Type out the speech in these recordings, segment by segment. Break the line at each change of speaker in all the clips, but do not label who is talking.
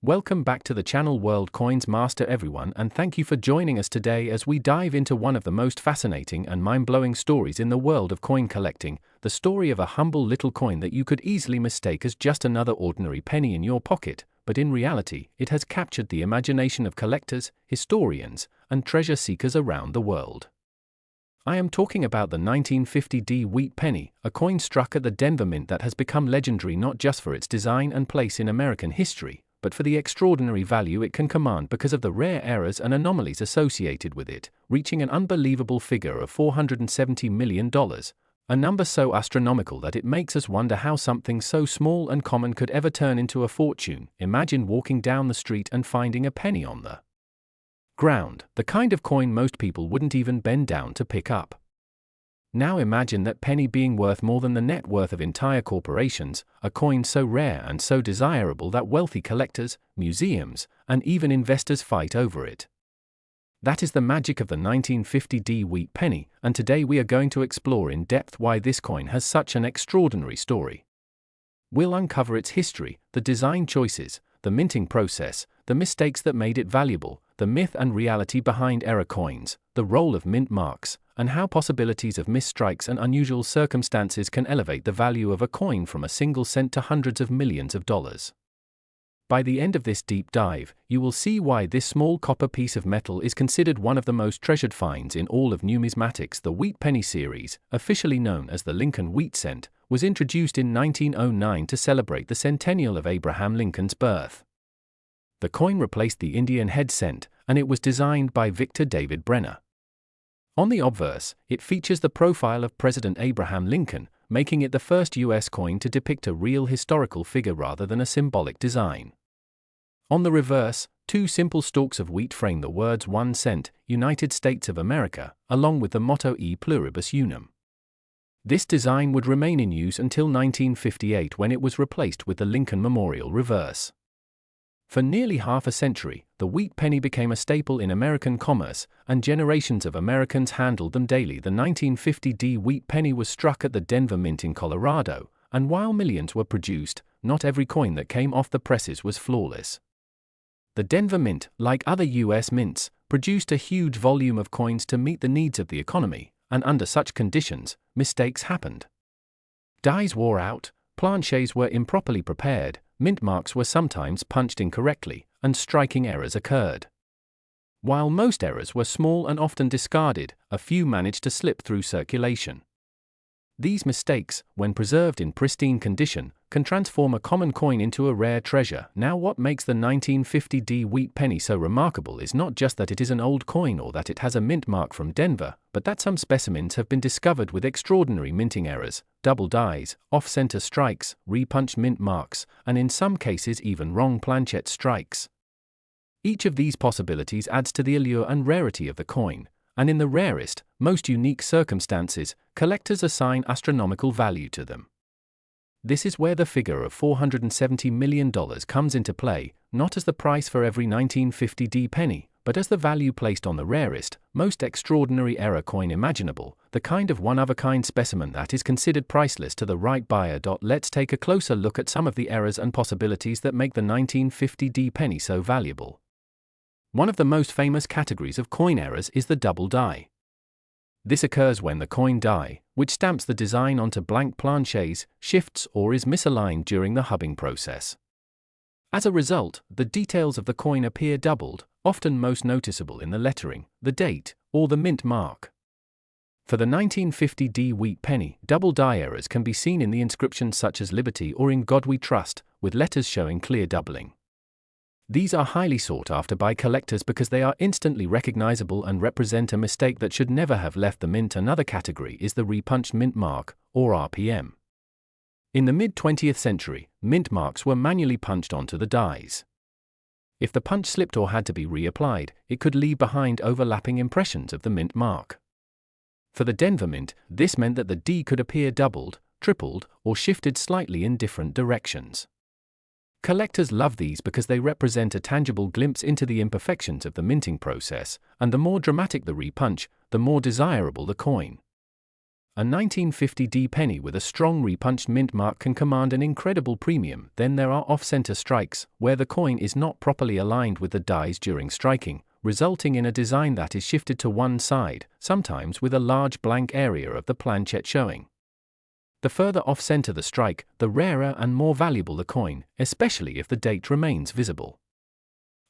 Welcome back to the channel World Coins Master everyone, and thank you for joining us today as we dive into one of the most fascinating and mind-blowing stories in the world of coin collecting, the story of a humble little coin that you could easily mistake as just another ordinary penny in your pocket, but in reality, it has captured the imagination of collectors, historians, and treasure seekers around the world. I am talking about the 1950 wheat penny, a coin struck at the Denver Mint that has become legendary not just for its design and place in American history, but for the extraordinary value it can command because of the rare errors and anomalies associated with it, reaching an unbelievable figure of $470 million, a number so astronomical that it makes us wonder how something so small and common could ever turn into a fortune. Imagine walking down the street and finding a penny on the ground, the kind of coin most people wouldn't even bend down to pick up. Now imagine that penny being worth more than the net worth of entire corporations, a coin so rare and so desirable that wealthy collectors, museums, and even investors fight over it. That is the magic of the 1950 wheat penny, and today we are going to explore in depth why this coin has such an extraordinary story. We'll uncover its history, the design choices, the minting process, the mistakes that made it valuable, the myth and reality behind error coins, the role of mint marks, and how possibilities of misstrikes and unusual circumstances can elevate the value of a coin from a single cent to hundreds of millions of dollars. By the end of this deep dive, you will see why this small copper piece of metal is considered one of the most treasured finds in all of numismatics. The wheat penny series, officially known as the Lincoln wheat cent, was introduced in 1909 to celebrate the centennial of Abraham Lincoln's birth. The coin replaced the Indian head cent, and it was designed by Victor David Brenner. On the obverse, it features the profile of President Abraham Lincoln, making it the first U.S. coin to depict a real historical figure rather than a symbolic design. On the reverse, two simple stalks of wheat frame the words 1 cent, United States of America, along with the motto E pluribus unum. This design would remain in use until 1958 when it was replaced with the Lincoln Memorial reverse. For nearly half a century, the wheat penny became a staple in American commerce, and generations of Americans handled them daily. The 1950 wheat penny was struck at the Denver Mint in Colorado, and while millions were produced, not every coin that came off the presses was flawless. The Denver Mint, like other U.S. mints, produced a huge volume of coins to meet the needs of the economy, and under such conditions, mistakes happened. Dies wore out, planchets were improperly prepared, mint marks were sometimes punched incorrectly, and striking errors occurred. While most errors were small and often discarded, a few managed to slip through circulation. These mistakes, when preserved in pristine condition, can transform a common coin into a rare treasure. Now, what makes the 1950 wheat penny so remarkable is not just that it is an old coin or that it has a mint mark from Denver, but that some specimens have been discovered with extraordinary minting errors, double dies, off-center strikes, repunched mint marks, and in some cases even wrong planchet strikes. Each of these possibilities adds to the allure and rarity of the coin, and in the rarest, most unique circumstances, collectors assign astronomical value to them. This is where the figure of $470 million comes into play, not as the price for every 1950 penny, but as the value placed on the rarest, most extraordinary error coin imaginable, the kind of one-of-a-kind specimen that is considered priceless to the right buyer. Let's take a closer look at some of the errors and possibilities that make the 1950 penny so valuable. One of the most famous categories of coin errors is the double die. This occurs when the coin die, which stamps the design onto blank planchets, shifts or is misaligned during the hubbing process. As a result, the details of the coin appear doubled, often most noticeable in the lettering, the date, or the mint mark. For the 1950 wheat penny, double die errors can be seen in the inscriptions such as Liberty or In God We Trust, with letters showing clear doubling. These are highly sought after by collectors because they are instantly recognizable and represent a mistake that should never have left the mint. Another category is the repunched mint mark, or RPM. In the mid-20th century, mint marks were manually punched onto the dies. If the punch slipped or had to be reapplied, it could leave behind overlapping impressions of the mint mark. For the Denver Mint, this meant that the D could appear doubled, tripled, or shifted slightly in different directions. Collectors love these because they represent a tangible glimpse into the imperfections of the minting process, and the more dramatic the repunch, the more desirable the coin. A 1950 penny with a strong repunched mint mark can command an incredible premium. Then there are off-center strikes, where the coin is not properly aligned with the dies during striking, resulting in a design that is shifted to one side, sometimes with a large blank area of the planchet showing. The further off-center the strike, the rarer and more valuable the coin, especially if the date remains visible.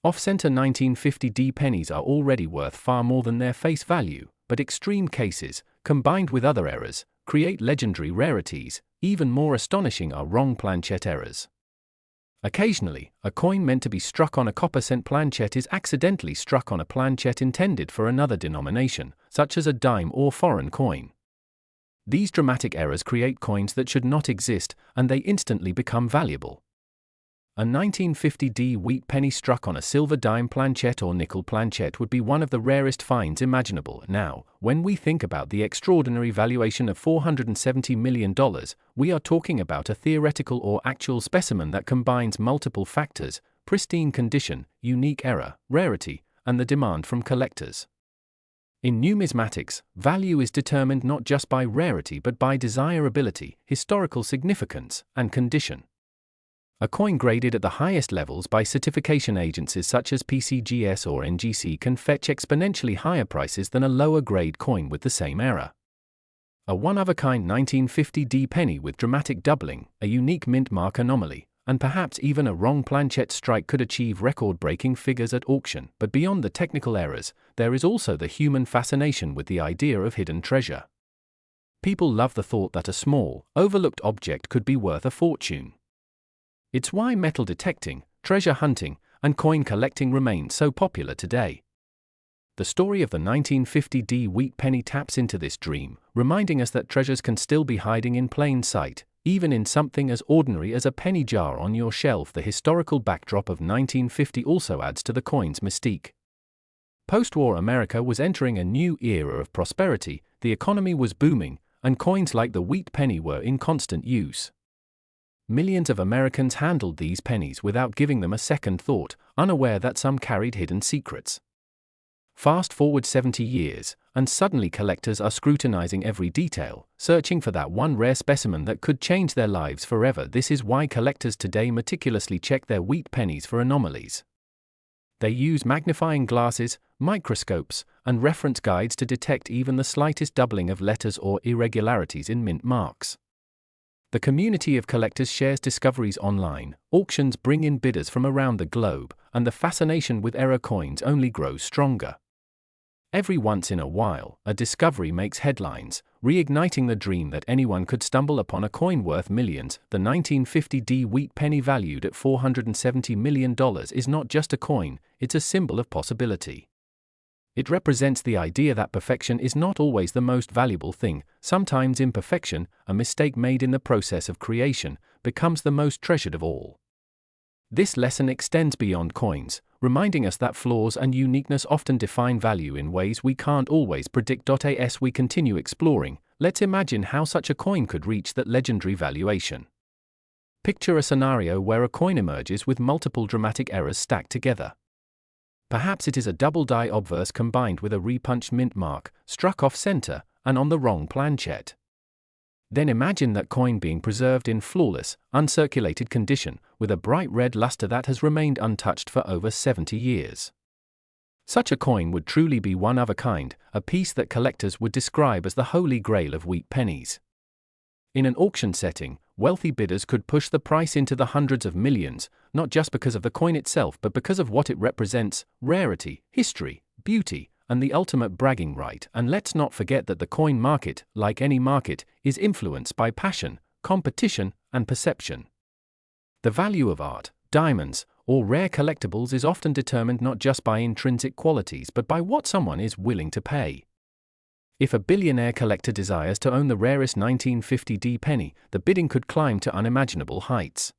Off-center 1950 pennies are already worth far more than their face value, but extreme cases, combined with other errors, create legendary rarities. Even more astonishing are wrong planchet errors. Occasionally, a coin meant to be struck on a copper-cent planchet is accidentally struck on a planchet intended for another denomination, such as a dime or foreign coin. These dramatic errors create coins that should not exist, and they instantly become valuable. A 1950 wheat penny struck on a silver dime planchet or nickel planchet would be one of the rarest finds imaginable. Now, when we think about the extraordinary valuation of $470 million, we are talking about a theoretical or actual specimen that combines multiple factors: pristine condition, unique error, rarity, and the demand from collectors. In numismatics, value is determined not just by rarity but by desirability, historical significance, and condition. A coin graded at the highest levels by certification agencies such as PCGS or NGC can fetch exponentially higher prices than a lower-grade coin with the same error. A one-of-a-kind 1950 penny with dramatic doubling, a unique mint mark anomaly, and perhaps even a wrong planchet strike could achieve record-breaking figures at auction. But beyond the technical errors, there is also the human fascination with the idea of hidden treasure. People love the thought that a small, overlooked object could be worth a fortune. It's why metal detecting, treasure hunting, and coin collecting remain so popular today. The story of the 1950 wheat penny taps into this dream, reminding us that treasures can still be hiding in plain sight, even in something as ordinary as a penny jar on your shelf. The historical backdrop of 1950 also adds to the coin's mystique. Post-war America was entering a new era of prosperity, the economy was booming, and coins like the wheat penny were in constant use. Millions of Americans handled these pennies without giving them a second thought, unaware that some carried hidden secrets. Fast forward 70 years, and suddenly collectors are scrutinizing every detail, searching for that one rare specimen that could change their lives forever. This is why collectors today meticulously check their wheat pennies for anomalies. They use magnifying glasses, microscopes, and reference guides to detect even the slightest doubling of letters or irregularities in mint marks. The community of collectors shares discoveries online, auctions bring in bidders from around the globe, and the fascination with error coins only grows stronger. Every once in a while, a discovery makes headlines, reigniting the dream that anyone could stumble upon a coin worth millions. The 1950 wheat penny valued at $470 million is not just a coin, it's a symbol of possibility. It represents the idea that perfection is not always the most valuable thing. Sometimes imperfection, a mistake made in the process of creation, becomes the most treasured of all. This lesson extends beyond coins, reminding us that flaws and uniqueness often define value in ways we can't always predict. As we continue exploring, let's imagine how such a coin could reach that legendary valuation. Picture a scenario where a coin emerges with multiple dramatic errors stacked together. Perhaps it is a double die obverse combined with a repunched mint mark, struck off-center, and on the wrong planchet. Then imagine that coin being preserved in flawless, uncirculated condition, with a bright red luster that has remained untouched for over 70 years. Such a coin would truly be one of a kind, a piece that collectors would describe as the holy grail of wheat pennies. In an auction setting, wealthy bidders could push the price into the hundreds of millions, not just because of the coin itself but because of what it represents: rarity, history, beauty, and the ultimate bragging right. And let's not forget that the coin market, like any market, is influenced by passion, competition, and perception. The value of art, diamonds, or rare collectibles is often determined not just by intrinsic qualities but by what someone is willing to pay. If a billionaire collector desires to own the rarest 1950 penny, the bidding could climb to unimaginable heights.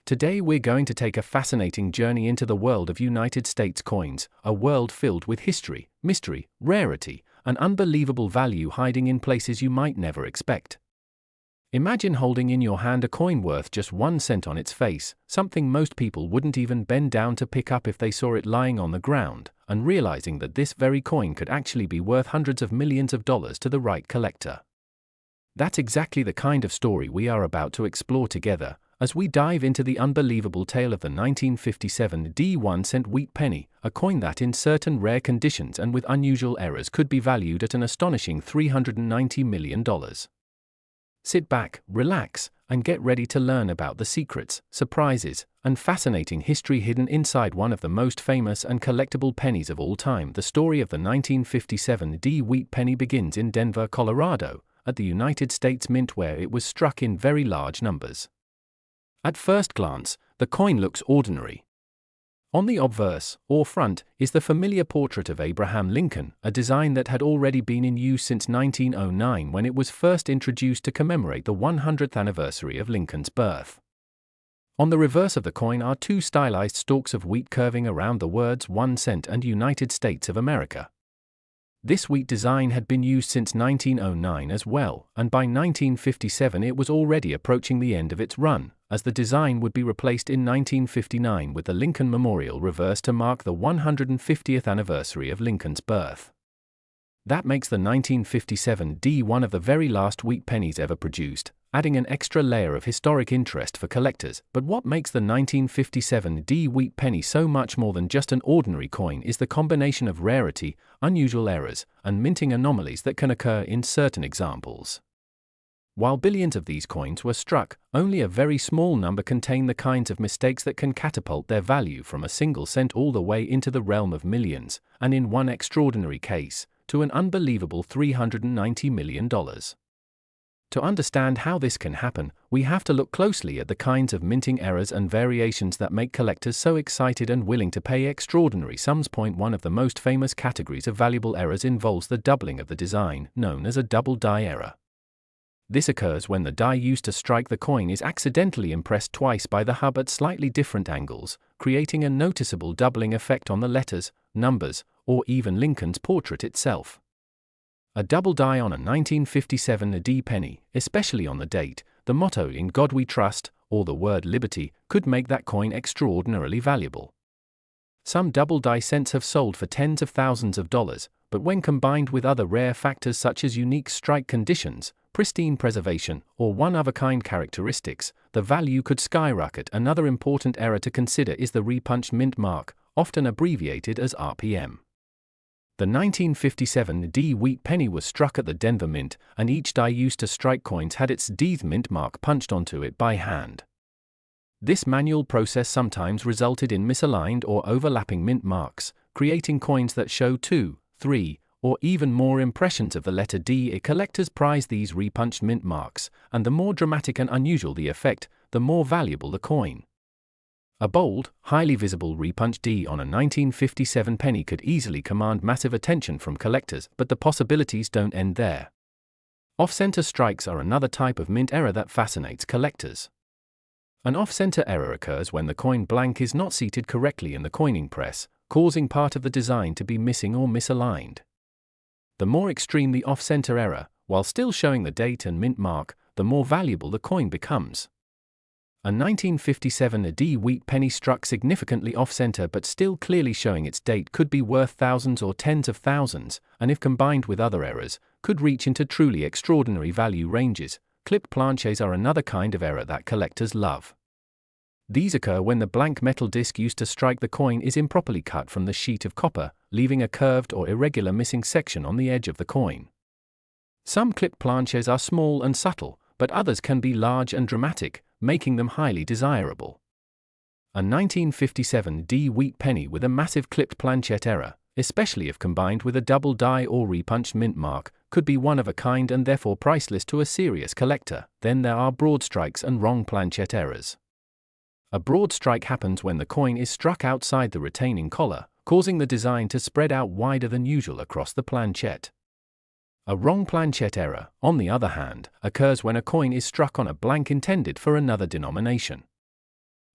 Today we're going to take a fascinating journey into the world of United States coins, a world filled with history, mystery, rarity, and unbelievable value hiding in places you might never expect. Imagine holding in your hand a coin worth just 1 cent on its face, something most people wouldn't even bend down to pick up if they saw it lying on the ground, and realizing that this very coin could actually be worth hundreds of millions of dollars to the right collector. That's exactly the kind of story we are about to explore together, as we dive into the unbelievable tale of the 1957 1-cent wheat penny, a coin that in certain rare conditions and with unusual errors could be valued at an astonishing $390 million. Sit back, relax, and get ready to learn about the secrets, surprises, and fascinating history hidden inside one of the most famous and collectible pennies of all time. The story of the 1957 wheat penny begins in Denver, Colorado, at the United States Mint, where it was struck in very large numbers. At first glance, the coin looks ordinary. On the obverse, or front, is the familiar portrait of Abraham Lincoln, a design that had already been in use since 1909 when it was first introduced to commemorate the 100th anniversary of Lincoln's birth. On the reverse of the coin are two stylized stalks of wheat curving around the words 1 cent and United States of America. This wheat design had been used since 1909 as well, and by 1957 it was already approaching the end of its run, as the design would be replaced in 1959 with the Lincoln Memorial reverse to mark the 150th anniversary of Lincoln's birth. That makes the 1957 one of the very last wheat pennies ever produced, adding an extra layer of historic interest for collectors. But what makes the 1957 wheat penny so much more than just an ordinary coin is the combination of rarity, unusual errors, and minting anomalies that can occur in certain examples. While billions of these coins were struck, only a very small number contain the kinds of mistakes that can catapult their value from a single cent all the way into the realm of millions, and in one extraordinary case, to an unbelievable $390 million. To understand how this can happen, we have to look closely at the kinds of minting errors and variations that make collectors so excited and willing to pay extraordinary sums. One of the most famous categories of valuable errors involves the doubling of the design, known as a double die error. This occurs when the die used to strike the coin is accidentally impressed twice by the hub at slightly different angles, creating a noticeable doubling effect on the letters, numbers, or even Lincoln's portrait itself. A double die on a 1957 penny, especially on the date, the motto "In God We Trust," or the word "Liberty," could make that coin extraordinarily valuable. Some double die cents have sold for tens of thousands of dollars, but when combined with other rare factors such as unique strike conditions, pristine preservation, or one-of-a-kind characteristics, the value could skyrocket. Another important error to consider is the repunched mint mark, often abbreviated as RPM. The 1957 wheat penny was struck at the Denver Mint, and each die used to strike coins had its mint mark punched onto it by hand. This manual process sometimes resulted in misaligned or overlapping mint marks, creating coins that show 2, 3, or even more impressions of the letter D. Collectors prize these repunched mint marks, and the more dramatic and unusual the effect, the more valuable the coin. A bold, highly visible repunched D on a 1957 penny could easily command massive attention from collectors, but the possibilities don't end there. Off-center strikes are another type of mint error that fascinates collectors. An off-center error occurs when the coin blank is not seated correctly in the coining press, causing part of the design to be missing or misaligned. The more extreme the off-center error, while still showing the date and mint mark, the more valuable the coin becomes. A 1957 wheat penny struck significantly off-center but still clearly showing its date could be worth thousands or tens of thousands, and if combined with other errors, could reach into truly extraordinary value ranges. Clipped planches are another kind of error that collectors love. These occur when the blank metal disc used to strike the coin is improperly cut from the sheet of copper, leaving a curved or irregular missing section on the edge of the coin. Some clipped planches are small and subtle, but others can be large and dramatic, making them highly desirable. A 1957 wheat penny with a massive clipped planchet error, especially if combined with a double die or repunched mint mark, could be one of a kind and therefore priceless to a serious collector. Then there are broad strikes and wrong planchet errors. A broad strike happens when the coin is struck outside the retaining collar, causing the design to spread out wider than usual across the planchet. A wrong planchet error, on the other hand, occurs when a coin is struck on a blank intended for another denomination.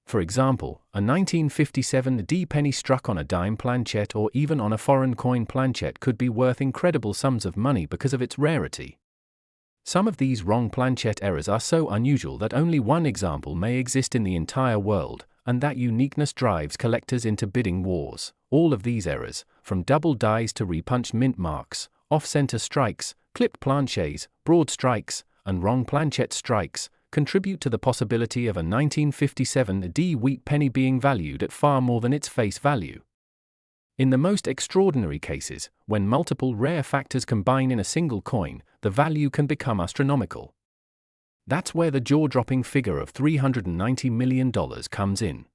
For example, a 1957 penny struck on a dime planchet or even on a foreign coin planchet could be worth incredible sums of money because of its rarity. Some of these wrong planchet errors are so unusual that only one example may exist in the entire world, and that uniqueness drives collectors into bidding wars. All of these errors, from double dies to repunched mint marks, off-center strikes, clipped planches, broad strikes, and wrong planchet strikes, contribute to the possibility of a 1957 D wheat penny being valued at far more than its face value. In the most extraordinary cases, when multiple rare factors combine in a single coin, the value can become astronomical. That's where the jaw-dropping figure of $390 million comes in.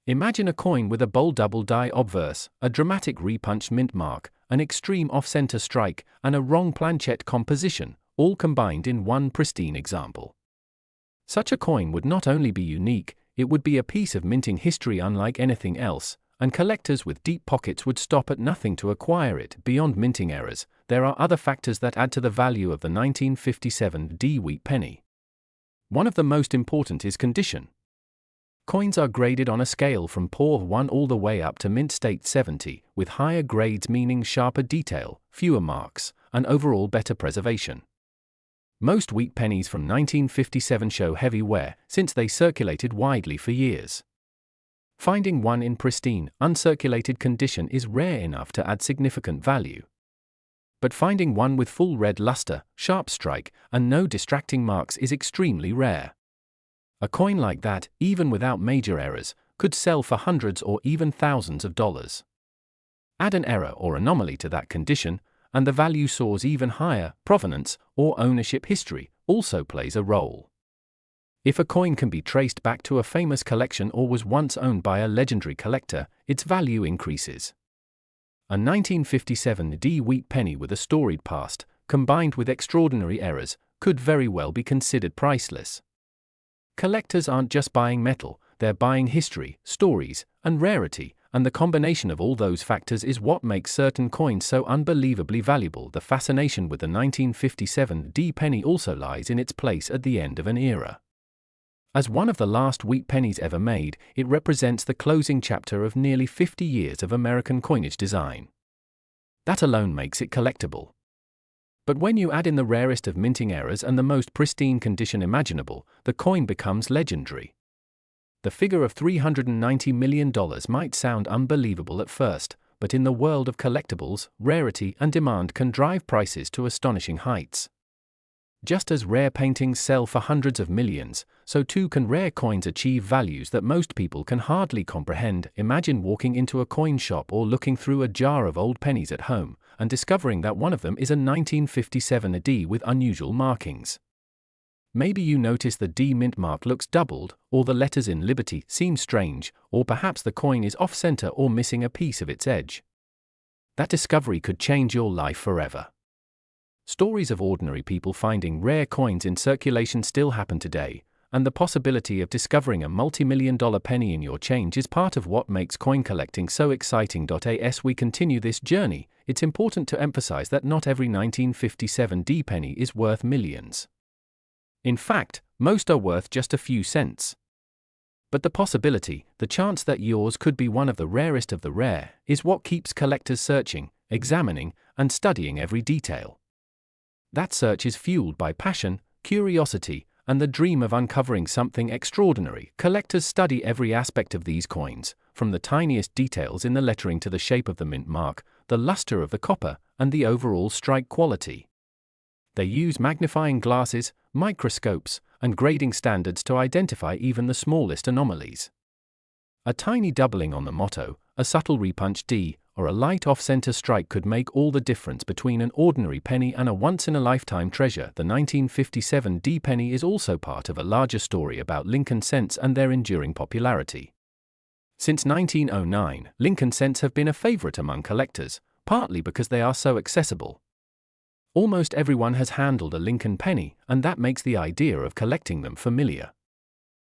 Imagine a coin with a bold double die obverse, a dramatic repunched mint mark, an extreme off-center strike, and a wrong planchet composition, all combined in one pristine example. Such a coin would not only be unique, it would be a piece of minting history unlike anything else, and collectors with deep pockets would stop at nothing to acquire it. Beyond minting errors, there are other factors that add to the value of the 1957 D wheat penny. One of the most important is condition. Coins are graded on a scale from poor 1 all the way up to mint state 70, with higher grades meaning sharper detail, fewer marks, and overall better preservation. Most wheat pennies from 1957 show heavy wear, since they circulated widely for years. Finding one in pristine, uncirculated condition is rare enough to add significant value. But finding one with full red luster, sharp strike, and no distracting marks is extremely rare. A coin like that, even without major errors, could sell for hundreds or even thousands of dollars. Add an error or anomaly to that condition, and the value soars even higher. Provenance, or ownership history, also plays a role. If a coin can be traced back to a famous collection or was once owned by a legendary collector, its value increases. A 1957 D wheat penny with a storied past, combined with extraordinary errors, could very well be considered priceless. Collectors aren't just buying metal, they're buying history, stories, and rarity, and the combination of all those factors is what makes certain coins so unbelievably valuable. The fascination with the 1957 D penny also lies in its place at the end of an era. As one of the last wheat pennies ever made, it represents the closing chapter of nearly 50 years of American coinage design. That alone makes it collectible. But when you add in the rarest of minting errors and the most pristine condition imaginable, the coin becomes legendary. The figure of $390 million might sound unbelievable at first, but in the world of collectibles, rarity and demand can drive prices to astonishing heights. Just as rare paintings sell for hundreds of millions, so too can rare coins achieve values that most people can hardly comprehend. Imagine walking into a coin shop or looking through a jar of old pennies at home, and discovering that one of them is a 1957 D with unusual markings. Maybe you notice the D mint mark looks doubled, or the letters in Liberty seem strange, or perhaps the coin is off-center or missing a piece of its edge. That discovery could change your life forever. Stories of ordinary people finding rare coins in circulation still happen today, and the possibility of discovering a multi-million-dollar penny in your change is part of what makes coin collecting so exciting. As we continue this journey, it's important to emphasize that not every 1957 D penny is worth millions. In fact, most are worth just a few cents. But the possibility, the chance that yours could be one of the rarest of the rare, is what keeps collectors searching, examining, and studying every detail. That search is fueled by passion, curiosity, and the dream of uncovering something extraordinary. Collectors study every aspect of these coins, from the tiniest details in the lettering to the shape of the mint mark, the luster of the copper, and the overall strike quality. They use magnifying glasses, microscopes, and grading standards to identify even the smallest anomalies. A tiny doubling on the motto, a subtle repunched D, or a light off-center strike could make all the difference between an ordinary penny and a once-in-a-lifetime treasure. The 1957 D penny is also part of a larger story about Lincoln cents and their enduring popularity. Since 1909, Lincoln cents have been a favorite among collectors, partly because they are so accessible. Almost everyone has handled a Lincoln penny, and that makes the idea of collecting them familiar.